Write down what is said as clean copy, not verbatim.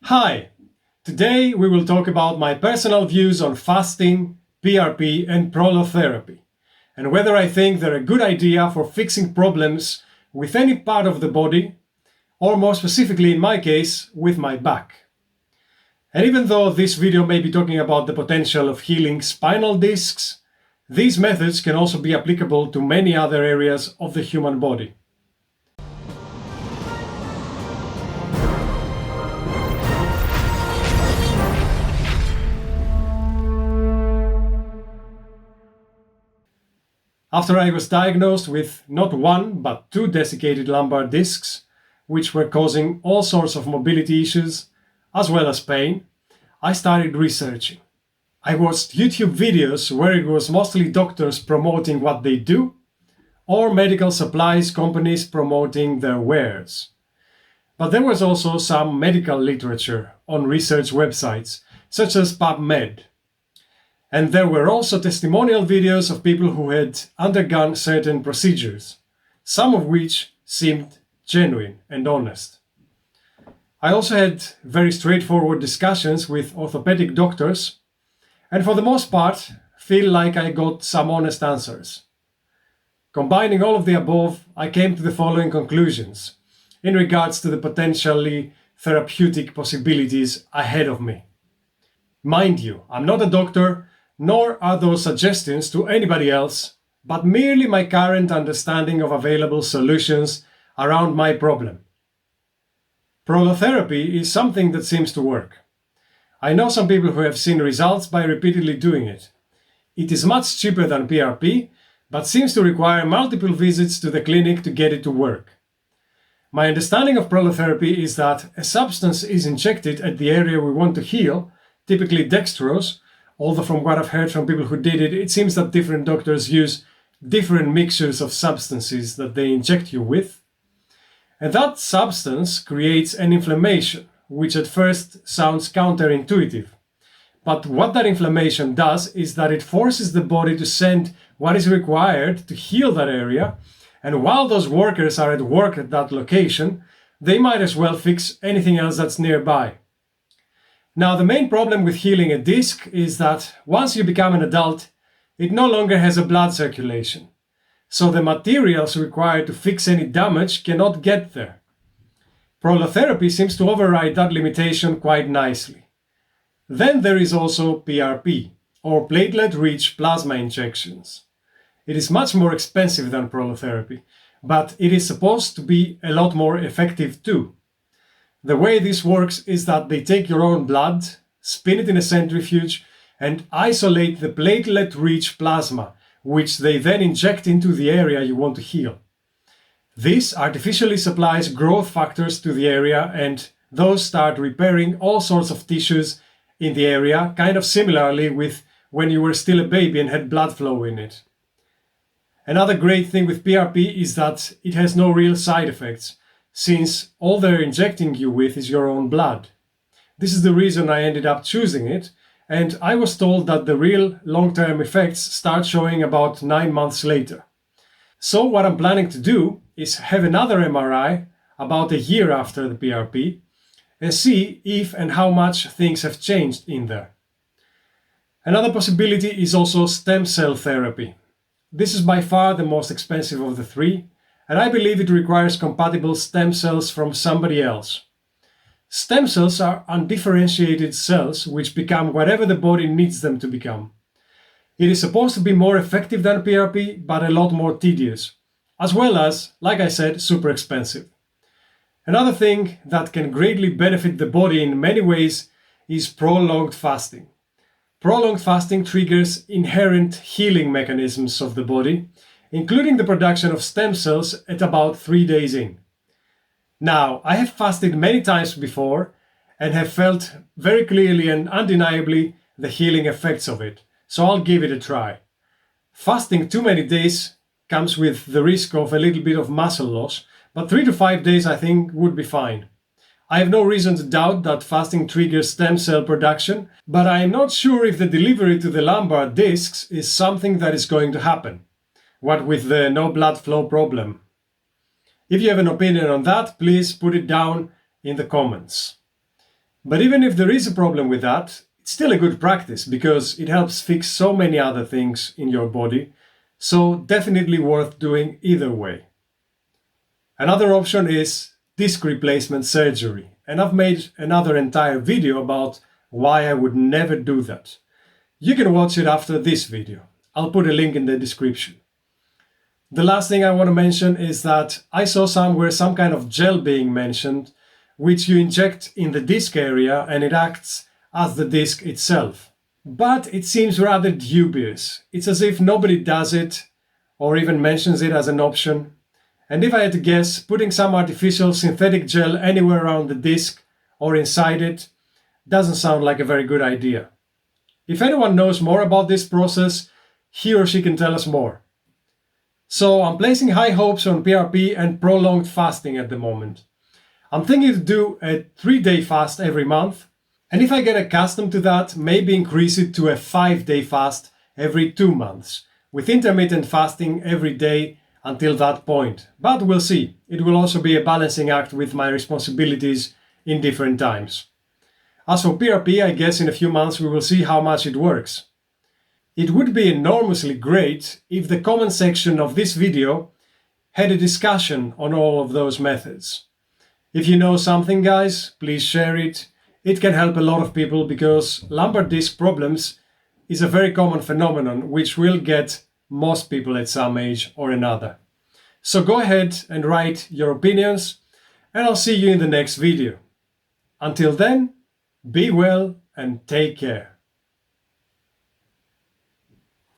Hi! Today we will talk about my personal views on fasting, PRP and prolotherapy, and whether I think they're a good idea for fixing problems with any part of the body, or more specifically in my case, with my back. And even though this video may be talking about the potential of healing spinal discs, these methods can also be applicable to many other areas of the human body. After I was diagnosed with not one, but two desiccated lumbar discs, which were causing all sorts of mobility issues, as well as pain, I started researching. I watched YouTube videos where it was mostly doctors promoting what they do, or medical supplies companies promoting their wares. But there was also some medical literature on research websites, such as PubMed. And there were also testimonial videos of people who had undergone certain procedures, some of which seemed genuine and honest. I also had very straightforward discussions with orthopedic doctors, and for the most part, feel like I got some honest answers. Combining all of the above, I came to the following conclusions in regards to the potentially therapeutic possibilities ahead of me. Mind you, I'm not a doctor, nor are those suggestions to anybody else, but merely my current understanding of available solutions around my problem. Prolotherapy is something that seems to work. I know some people who have seen results by repeatedly doing it. It is much cheaper than PRP, but seems to require multiple visits to the clinic to get it to work. My understanding of prolotherapy is that a substance is injected at the area we want to heal, typically dextrose, although from what I've heard from people who did it, it seems that different doctors use different mixtures of substances that they inject you with. And that substance creates an inflammation, which at first sounds counterintuitive. But what that inflammation does is that it forces the body to send what is required to heal that area, and while those workers are at work at that location, they might as well fix anything else that's nearby. Now, the main problem with healing a disc is that once you become an adult, it no longer has a blood circulation. So the materials required to fix any damage cannot get there. Prolotherapy seems to override that limitation quite nicely. Then there is also PRP, or platelet-rich plasma injections. It is much more expensive than prolotherapy, but it is supposed to be a lot more effective too. The way this works is that they take your own blood, spin it in a centrifuge, and isolate the platelet-rich plasma, which they then inject into the area you want to heal. This artificially supplies growth factors to the area, and those start repairing all sorts of tissues in the area, kind of similarly with when you were still a baby and had blood flow in it. Another great thing with PRP is that it has no real side effects, since all they're injecting you with is your own blood. This is the reason I ended up choosing it, and I was told that the real long-term effects start showing about 9 months later. So what I'm planning to do is have another MRI about a year after the PRP and see if and how much things have changed in there. Another possibility is also stem cell therapy. This is by far the most expensive of the three, and I believe it requires compatible stem cells from somebody else. Stem cells are undifferentiated cells which become whatever the body needs them to become. It is supposed to be more effective than PRP, but a lot more tedious, as well as, like I said, super expensive. Another thing that can greatly benefit the body in many ways is prolonged fasting. Prolonged fasting triggers inherent healing mechanisms of the body, including the production of stem cells at about 3 days in. Now, I have fasted many times before and have felt very clearly and undeniably the healing effects of it, so I'll give it a try. Fasting too many days comes with the risk of a little bit of muscle loss, but 3 to 5 days I think would be fine. I have no reason to doubt that fasting triggers stem cell production, but I am not sure if the delivery to the lumbar discs is something that is going to happen. What with the no blood flow problem. If you have an opinion on that, please put it down in the comments. But even if there is a problem with that, it's still a good practice because it helps fix so many other things in your body, so definitely worth doing either way. Another option is disc replacement surgery, and I've made another entire video about why I would never do that. You can watch it after this video. I'll put a link in the description. The last thing I want to mention is that I saw somewhere some kind of gel being mentioned, which you inject in the disc area and it acts as the disc itself. But it seems rather dubious. It's as if nobody does it or even mentions it as an option. And if I had to guess, putting some artificial synthetic gel anywhere around the disc or inside it doesn't sound like a very good idea. If anyone knows more about this process, he or she can tell us more. So I'm placing high hopes on PRP and prolonged fasting at the moment. I'm thinking to do a 3-day fast every month, and if I get accustomed to that, maybe increase it to a 5-day fast every 2 months, with intermittent fasting every day until that point. But we'll see. It will also be a balancing act with my responsibilities in different times. As for PRP, I guess in a few months we will see how much it works. It would be enormously great if the comment section of this video had a discussion on all of those methods. If you know something, guys, please share it. It can help a lot of people because lumbar disc problems is a very common phenomenon which will get most people at some age or another. So go ahead and write your opinions, and I'll see you in the next video. Until then, be well and take care.